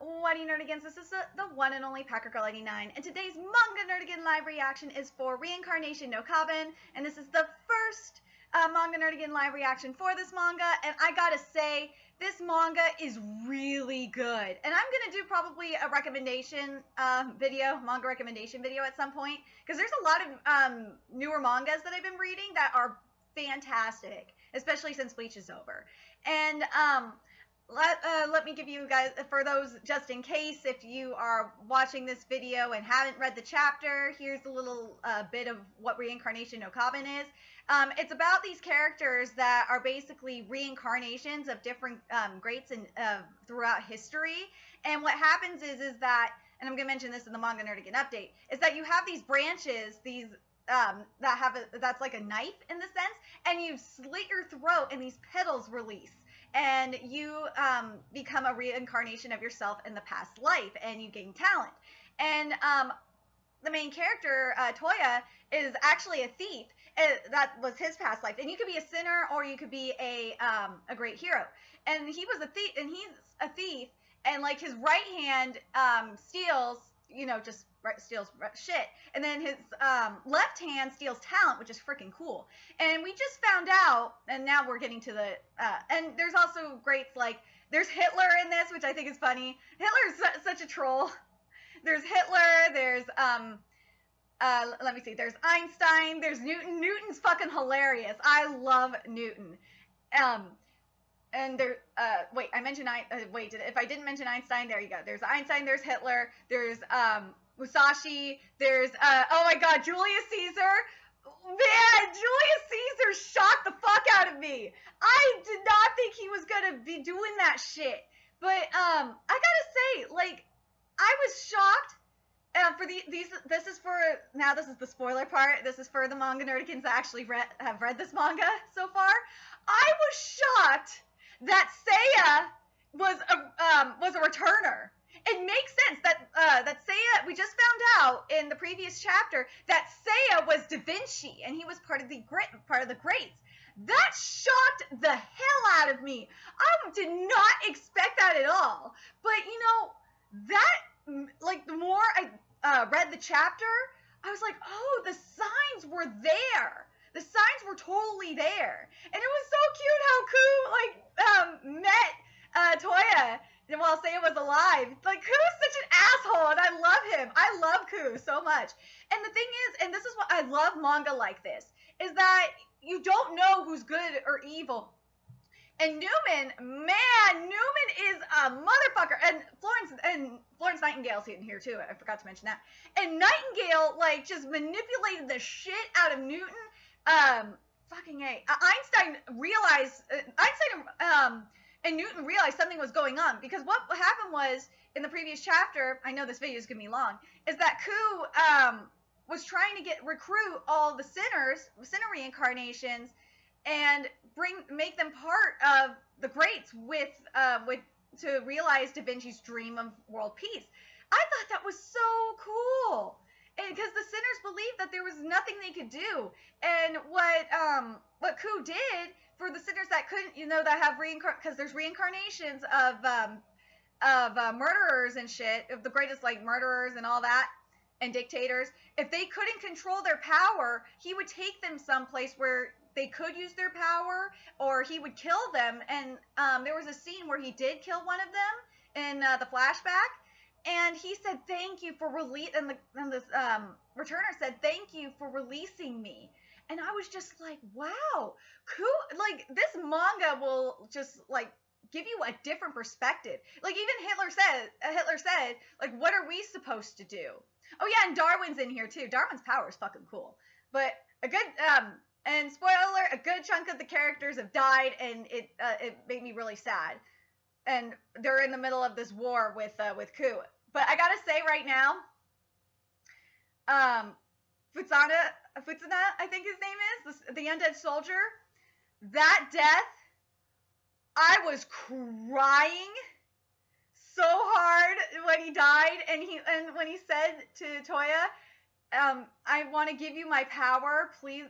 What do you nerdigans? This is the one and only Packer Girl 89, and today's Manga Nerdigan live reaction is for Reincarnation no Kaben, and this is the first Manga Nerdigan live reaction for this manga, and I gotta say, this manga is really good. And I'm gonna do probably a recommendation video, manga recommendation video at some point, because there's a lot of newer mangas that I've been reading that are fantastic, especially since Bleach is over. And let me give you guys, for those just in case, if you are watching this video and haven't read the chapter, here's a little bit of what Reincarnation no Kaben is. It's about these characters that are basically reincarnations of different greats and throughout history. And what happens is that, and I'm going to mention this in the Manga Nerdigan update, is that you have these branches, these that's like a knife in the sense, and you slit your throat and these petals release. And you become a reincarnation of yourself in the past life, and you gain talent. And the main character, Toya, is actually a thief. That was his past life. And you could be a sinner, or you could be a great hero. And he was a thief, and he's a thief, and like his right hand steals, just steals shit, and then his left hand steals talent, which is freaking cool. And we just found out, and now we're getting to the and there's also greats like, there's Hitler in this, which I think is funny. Hitler's such a troll. There's Hitler, there's let me see, there's Einstein, there's Newton. Newton's fucking hilarious. I love Newton. And there, wait, I mentioned, if I didn't mention Einstein, there you go. There's Einstein, there's Hitler, there's, Musashi, there's, oh my god, Julius Caesar. Man, Julius Caesar shocked the fuck out of me. I did not think he was gonna be doing that shit. But, I gotta say, like, I was shocked. This is for, now this is the spoiler part. This is for the manga nerdigans that actually have read this manga so far. I was shocked that Seiya was a returner. It makes sense that that Seiya, we just found out in the previous chapter that Seiya was Da Vinci, and he was part of the greats. That shocked the hell out of me. I did not expect that at all. But that, like, the more I read the chapter, I was like, oh, the signs were there. The signs were totally there. And it was so cute how Ku, met Toya while Seiya was alive. Like, Ku's such an asshole, and I love him. I love Ku so much. And the thing is, and this is what I love manga like this, is that you don't know who's good or evil. And Newman, man, Newman is a motherfucker. And Florence Nightingale's in here too. I forgot to mention that. And Nightingale, like, just manipulated the shit out of Newton. Fucking A. Einstein realized, and Newton realized something was going on, because what happened was, in the previous chapter, I know this video is going to be long, is that Ku, was trying to recruit all the sinner reincarnations and make them part of the greats to realize Da Vinci's dream of world peace. I thought that was so cool. And because the sinners believed that there was nothing they could do. And what Ku did for the sinners that couldn't, that have because there's reincarnations of murderers and shit, of the greatest, like, murderers and all that, and dictators. If they couldn't control their power, he would take them someplace where they could use their power, or he would kill them. And there was a scene where he did kill one of them in the flashback. And he said, thank you for and this returner said, thank you for releasing me. And I was just like, wow, cool. Like, this manga will just, like, give you a different perspective. Like, even Hitler said, like, what are we supposed to do? Oh yeah, and Darwin's in here too. Darwin's power is fucking cool. But a good, and spoiler alert, a good chunk of the characters have died, and it made me really sad. And they're in the middle of this war with Ku. But I gotta say right now, Futsuna, I think his name is, the undead soldier, that death, I was crying so hard when he died, and when he said to Toya, I want to give you my power, please,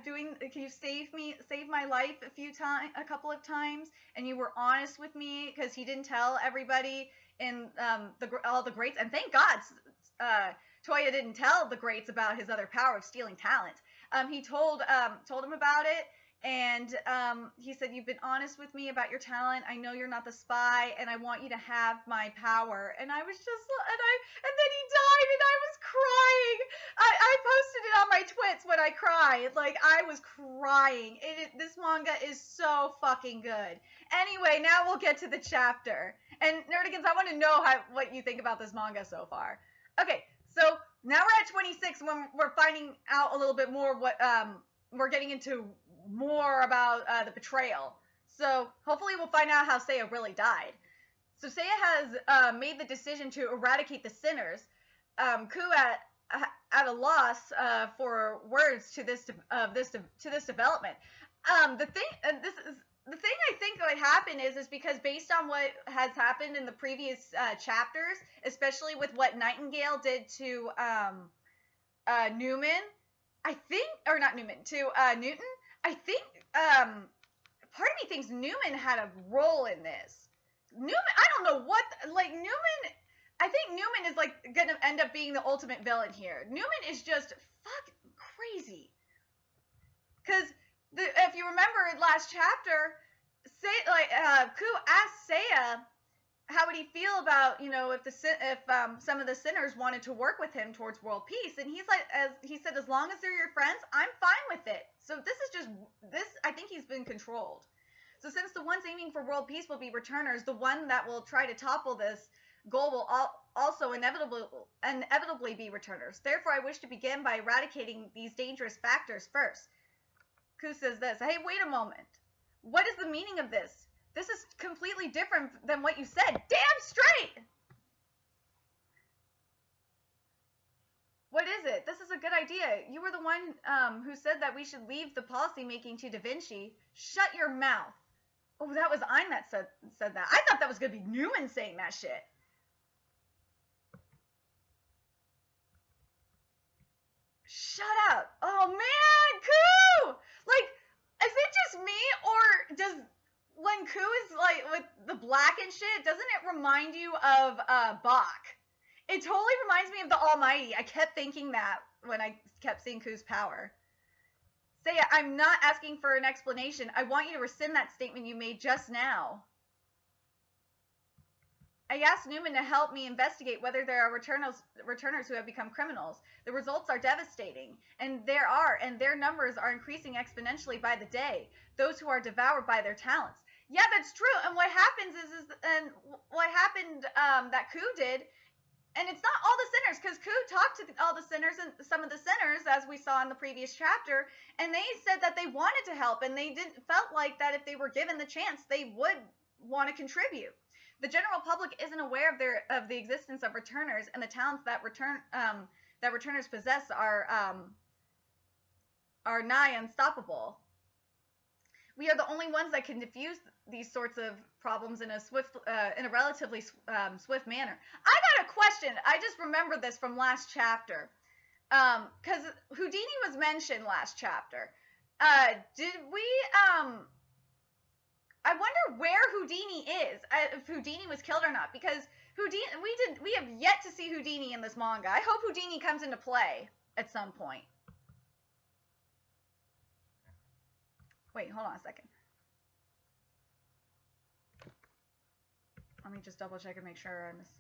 can you save my life a couple of times, and you were honest with me, because he didn't tell everybody in all the greats, and thank God Toya didn't tell the greats about his other power of stealing talent. He told him about it, and he said, you've been honest with me about your talent. I know you're not the spy, and I want you to have my power. And I was just, and then he died, and I was crying. I posted it on my twits when I cried. Like, I was crying. This manga is so fucking good. Anyway, now we'll get to the chapter. And Nerdigans, I want to know what you think about this manga so far. Okay, so now we're at 26 when we're finding out a little bit more we're getting into more about the betrayal. So hopefully we'll find out how Seiya really died. So Seiya has made the decision to eradicate the sinners. Ku at a loss for words to this development. The thing I think what happened is because based on what has happened in the previous chapters, especially with what Nightingale did to Newman, Newton, I think part of me thinks Newman had a role in this. Newman, I don't know I think Newman is gonna end up being the ultimate villain here. Newman is just fucking crazy. Because if you remember last chapter, Ku asked Seiya how would he feel about, if some of the sinners wanted to work with him towards world peace, and he said, as long as they're your friends, I'm fine with it. So I think he's been controlled. So since the ones aiming for world peace will be returners, the one that will try to topple this goal will also inevitably be returners. Therefore, I wish to begin by eradicating these dangerous factors first. Ku says this, hey, wait a moment. What is the meaning of this? This is completely different than what you said. Damn straight! What is it? This is a good idea. You were the one who said that we should leave the policy making to Da Vinci. Shut your mouth. Oh, that was Ein that said that. I thought that was going to be Newman saying that shit. Shut up. Oh, man, Ku! Is it just me, or does... when Ku is with the black and shit, doesn't it remind you of Bach? It totally reminds me of the Almighty. I kept thinking that when I kept seeing Ku's power. Seiya, I'm not asking for an explanation. I want you to rescind that statement you made just now. I asked Newman to help me investigate whether there are returners who have become criminals. The results are devastating, and their numbers are increasing exponentially by the day. Those who are devoured by their talents. Yeah, that's true. And what happens what happened that Ku did, and it's not all the sinners, because Ku talked to all the sinners, and some of the sinners, as we saw in the previous chapter, and they said that they wanted to help, and they felt like that if they were given the chance, they would want to contribute. The general public isn't aware of the existence of returners, and the talents that returners possess are nigh unstoppable. We are the only ones that can diffuse these sorts of problems in a relatively swift manner. I got a question. I just remembered this from last chapter, because Houdini was mentioned last chapter. Did we? I wonder where Houdini is, if Houdini was killed or not, because we have yet to see Houdini in this manga. I hope Houdini comes into play at some point. Wait, hold on a second. Let me just double check and make sure I miss.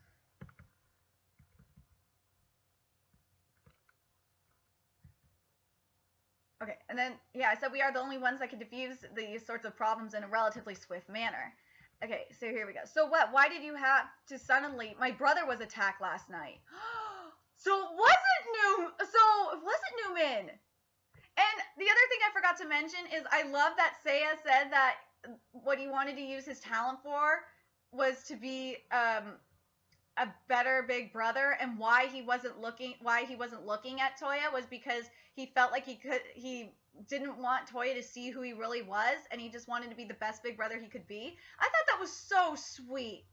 Okay, and then, yeah, I said we are the only ones that can diffuse these sorts of problems in a relatively swift manner. Okay, so here we go. So what? Why did you have to suddenly... My brother was attacked last night. So it wasn't Newman. And the other thing I forgot to mention is I love that Seiya said that what he wanted to use his talent for was to be a better big brother, and why he wasn't looking at Toya was because he felt like he didn't want Toya to see who he really was, and he just wanted to be the best big brother he could be. I thought that was so sweet.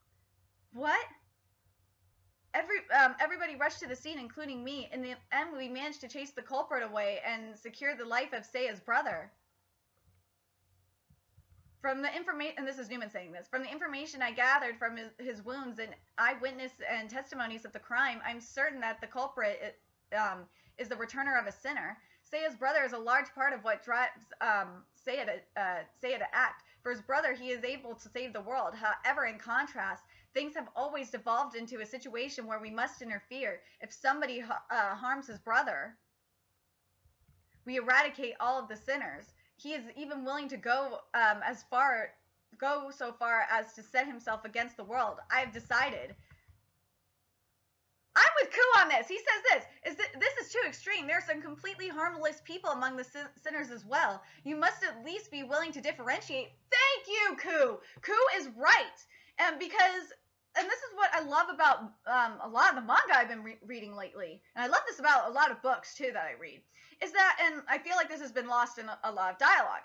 What? Everybody rushed to the scene, including me. In the end, we managed to chase the culprit away and secure the life of Seiya's brother. From the information, and this is Newman saying this, from the information I gathered from his wounds and eyewitness and testimonies of the crime, I'm certain that the culprit is the returner of a sinner. Seiya's brother is a large part of what drives Seiya to act. For his brother, he is able to save the world. However, in contrast, things have always devolved into a situation where we must interfere. If somebody harms his brother, we eradicate all of the sinners. He is even willing to go so far as to set himself against the world. I have decided. I'm with Ku on this. He says this is too extreme. There are some completely harmless people among the sinners as well. You must at least be willing to differentiate. Thank you, Ku. Ku is right. And this is what I love about a lot of the manga I've been reading lately. And I love this about a lot of books, too, that I read. Is that, and I feel like this has been lost in a lot of dialogue,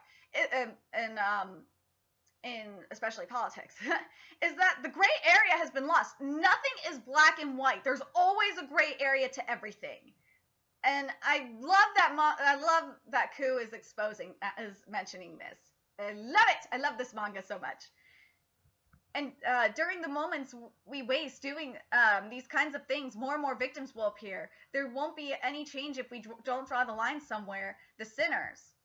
in especially politics, is that the gray area has been lost. Nothing is black and white. There's always a gray area to everything. And I love that Ku is mentioning this. I love it. I love this manga so much. And during the moments we waste doing these kinds of things, more and more victims will appear. There won't be any change if we don't draw the line somewhere. The sinners.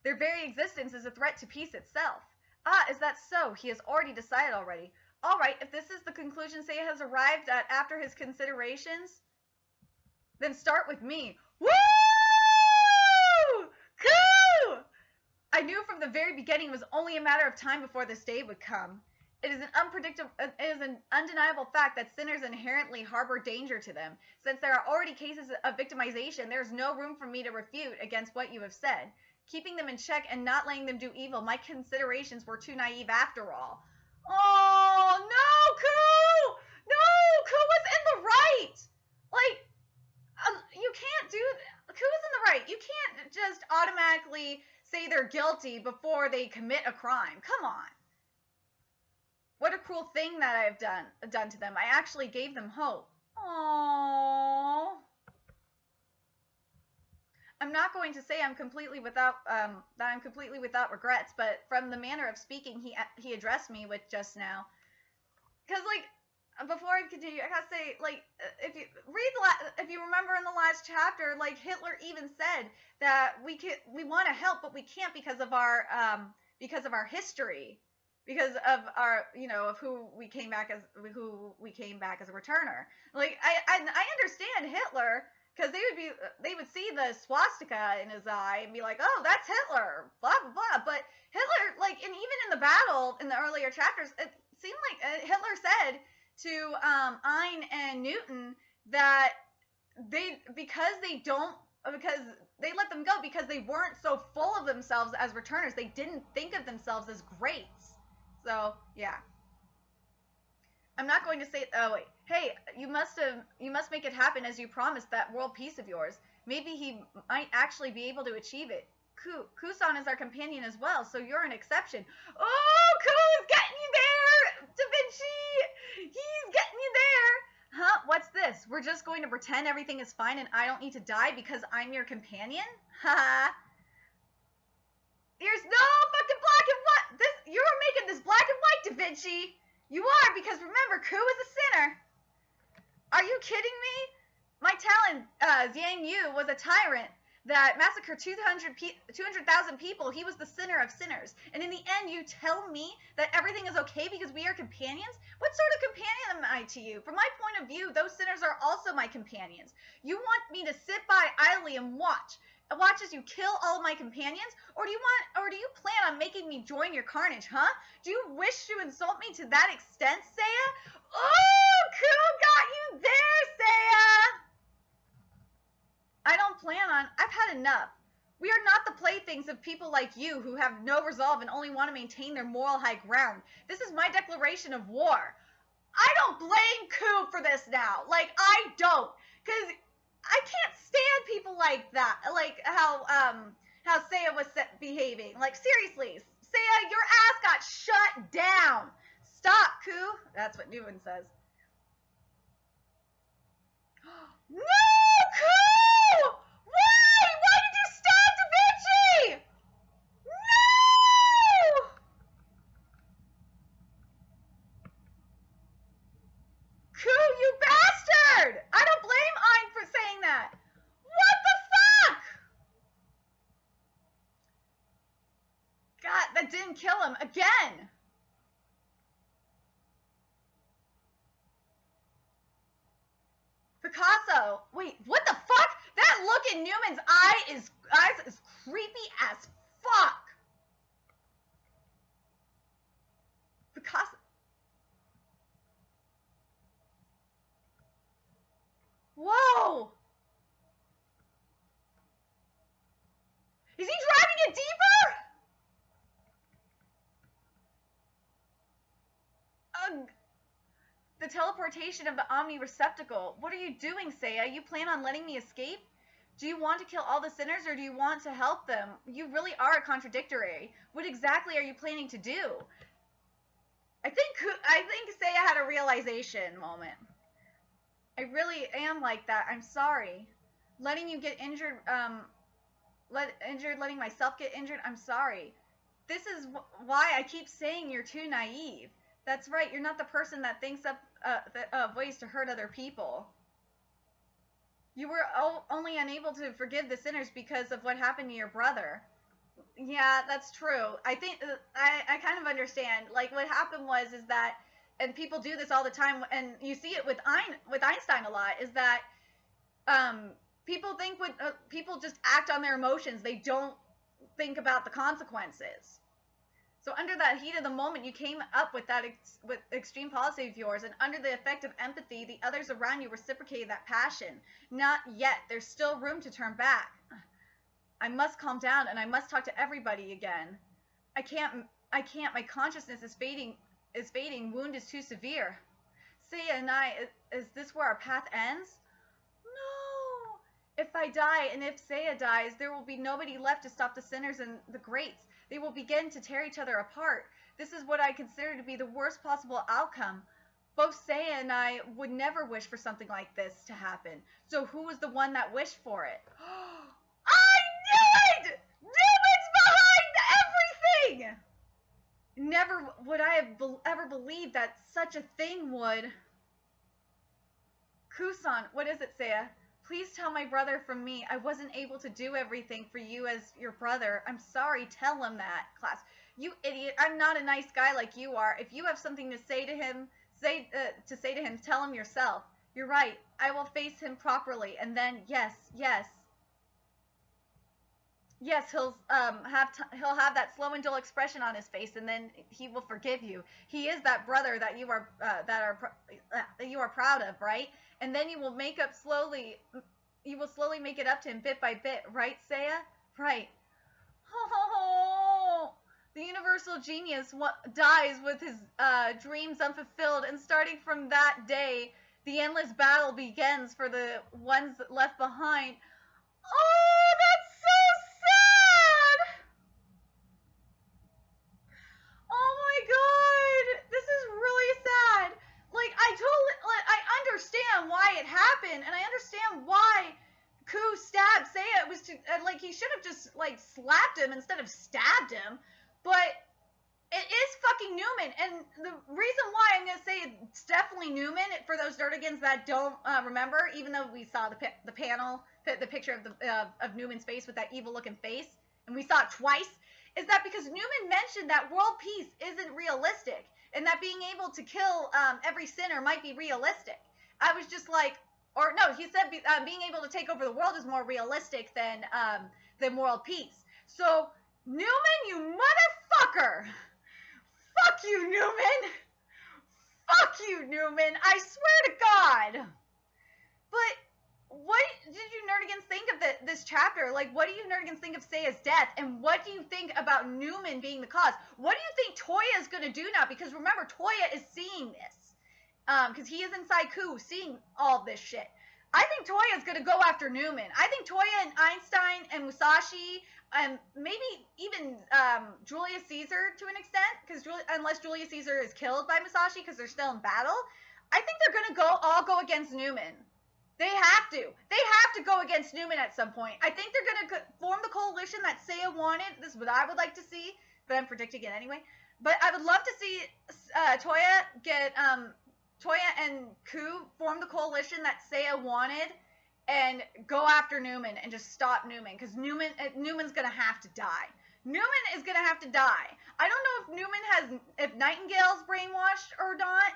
Their very existence is a threat to peace itself. Ah, is that so? He has already decided already. All right, if this is the conclusion Seiya has arrived at after his considerations, then start with me. Woo! Ku! I knew from the very beginning it was only a matter of time before this day would come. It is an undeniable fact that sinners inherently harbor danger to them. Since there are already cases of victimization, there is no room for me to refute against what you have said. Keeping them in check and not letting them do evil, my considerations were too naive after all. Oh, no, Ku! No, Ku was in the right! Like, you can't do... Ku was in the right. You can't just automatically say they're guilty before they commit a crime. Come on. What a cruel thing that I have done to them. I actually gave them hope. Aww. I'm not going to say I'm completely without regrets, but from the manner of speaking he addressed me with just now, because like before I continue, I gotta say, like, if you remember in the last chapter, like Hitler even said that we want to help, but we can't because of our history, because of our of who we came back as a returner. Like I understand Hitler. Because they would see the swastika in his eye and be like, oh, that's Hitler, blah, blah, blah. But Hitler, like, and even in the battle, in the earlier chapters, it seemed like Hitler said to Ein and Newton that they let them go because they weren't so full of themselves as returners. They didn't think of themselves as greats. So, yeah. I'm not going to say, oh wait, hey, you must make it happen as you promised that world peace of yours. Maybe he might actually be able to achieve it. Kusan is our companion as well, so you're an exception. Oh, Ku's getting you there, Da Vinci! He's getting you there! Huh, what's this? We're just going to pretend everything is fine and I don't need to die because I'm your companion? Haha. There's no fucking black and white! You're making this black and white, Da Vinci! You are, because remember, Ku is a sinner. Are you kidding me? My talent, Zhang Yu, was a tyrant that massacred 200,000 people. He was the sinner of sinners. And in the end, you tell me that everything is okay because we are companions? What sort of companion am I to you? From my point of view, those sinners are also my companions. You want me to sit by idly and watch as you kill all of my companions? Or do you plan on making me join your carnage, huh? Do you wish to insult me to that extent, Seiya? Oh, Ku got you there, Seiya! I don't plan on... I've had enough. We are not the playthings of people like you who have no resolve and only want to maintain their moral high ground. This is my declaration of war. I don't blame Ku for this now. Like, I don't. Because I can't stand people like that. Like how Seiya was behaving. Like, seriously, Seiya, your ass got shut down. Stop, Ku. That's what Newman says. No, Ku! Why? Why did you stab Da Vinci? No! Ku, you bastard! I don't blame Ein for saying that. What the fuck? God, that didn't kill him again. Picasso. Wait, what the fuck? That look in Newman's eyes is creepy as fuck. Picasso. Whoa. Is he driving it deeper? The teleportation of the Omni receptacle. What are you doing, Seiya? You plan on letting me escape? Do you want to kill all the sinners, or do you want to help them? You really are contradictory. What exactly are you planning to do? I think Seiya had a realization moment. I really am like that. I'm sorry. Letting you get injured, letting myself get injured, I'm sorry. This is why I keep saying you're too naive. That's right, you're not the person that thinks up ways to hurt other people. You were only unable to forgive the sinners because of what happened to your brother. Yeah, that's true. I think I kind of understand. Like, what happened is that, and people do this all the time, and you see it with Einstein a lot, is that people think people just act on their emotions. They don't think about the consequences. So under that heat of the moment, you came up with that with extreme policy of yours, and under the effect of empathy, the others around you reciprocated that passion. Not yet. There's still room to turn back. I must calm down, and I must talk to everybody again. I can't. My consciousness is fading. Wound is too severe. Seiya and I, is this where our path ends? No. If I die, and if Seiya dies, there will be nobody left to stop the sinners and the greats. They will begin to tear each other apart. This is what I consider to be the worst possible outcome. Both Seiya and I would never wish for something like this to happen. So who was the one that wished for it? I knew it! Newman's behind everything! Never would I have ever believed that such a thing would. Kusan, what is it, Seiya? Please tell my brother from me. I wasn't able to do everything for you as your brother. I'm sorry. Tell him that, class. You idiot. I'm not a nice guy like you are. If you have something to say to him, tell him yourself. You're right. I will face him properly, and then yes, he'll have that slow and dull expression on his face, and then he will forgive you. He is that brother that you are proud of, right? And then you will slowly make it up to him bit by bit, right, Seiya? Right. Oh, the universal genius dies with his dreams unfulfilled, and starting from that day, the endless battle begins for the ones left behind. Oh, that's so sad! Oh my god! This is really sad. Like, I understand why it happened, and I understand why Ku stabbed Seiya. It was he should have just, slapped him instead of stabbed him, but it is fucking Newman, and the reason why I'm going to say it's definitely Newman, for those Nerdigans that don't remember, even though we saw the panel, the picture of Newman's face with that evil-looking face, and we saw it twice, is that because Newman mentioned that world peace isn't realistic, and that being able to kill every sinner might be realistic. I was just like, or no, he said being able to take over the world is more realistic than world peace. So, Newman, you motherfucker! Fuck you, Newman! Fuck you, Newman! I swear to God! But what did you Nerdigans think of this chapter? Like, what do you Nerdigans think of Seiya's death? And what do you think about Newman being the cause? What do you think Toya is going to do now? Because remember, Toya is seeing this. Because he is inside Ku, seeing all this shit. I think Toya is going to go after Newman. I think Toya and Einstein and Musashi, maybe even Julius Caesar to an extent, because unless Julius Caesar is killed by Musashi because they're still in battle, I think they're going to all go against Newman. They have to. They have to go against Newman at some point. I think they're going to form the coalition that Seiya wanted. This is what I would like to see, but I'm predicting it anyway. But I would love to see Toya get Toya and Ku form the coalition that Seiya wanted and go after Newman and just stop Newman, because Newman's going to have to die. Newman is going to have to die. I don't know if Nightingale's brainwashed or not,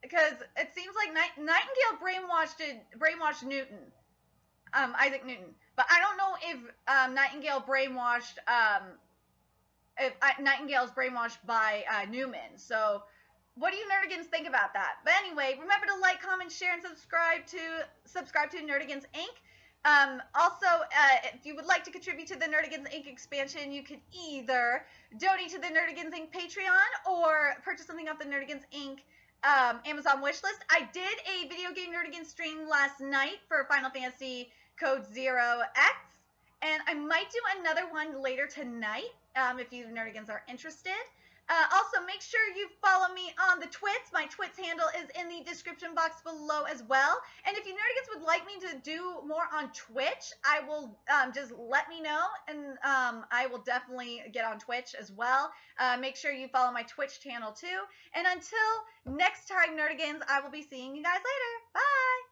because it seems like Nightingale brainwashed Newton, Isaac Newton. But I don't know if Nightingale's brainwashed by Newman. So what do you Nerdigans think about that? But anyway, remember to like, comment, share, and subscribe to Nerdigans Inc. Also, if you would like to contribute to the Nerdigans Inc. expansion, you can either donate to the Nerdigans Inc. Patreon or purchase something off the Nerdigans Inc. Amazon wishlist. I did a video game Nerdigans stream last night for Final Fantasy Code 0X, and I might do another one later tonight if you Nerdigans are interested. Also, make sure you follow me on the Twits. My Twits handle is in the description box below as well. And if you Nerdigans would like me to do more on Twitch, I will just let me know, and I will definitely get on Twitch as well. Make sure you follow my Twitch channel too. And until next time, Nerdigans, I will be seeing you guys later. Bye!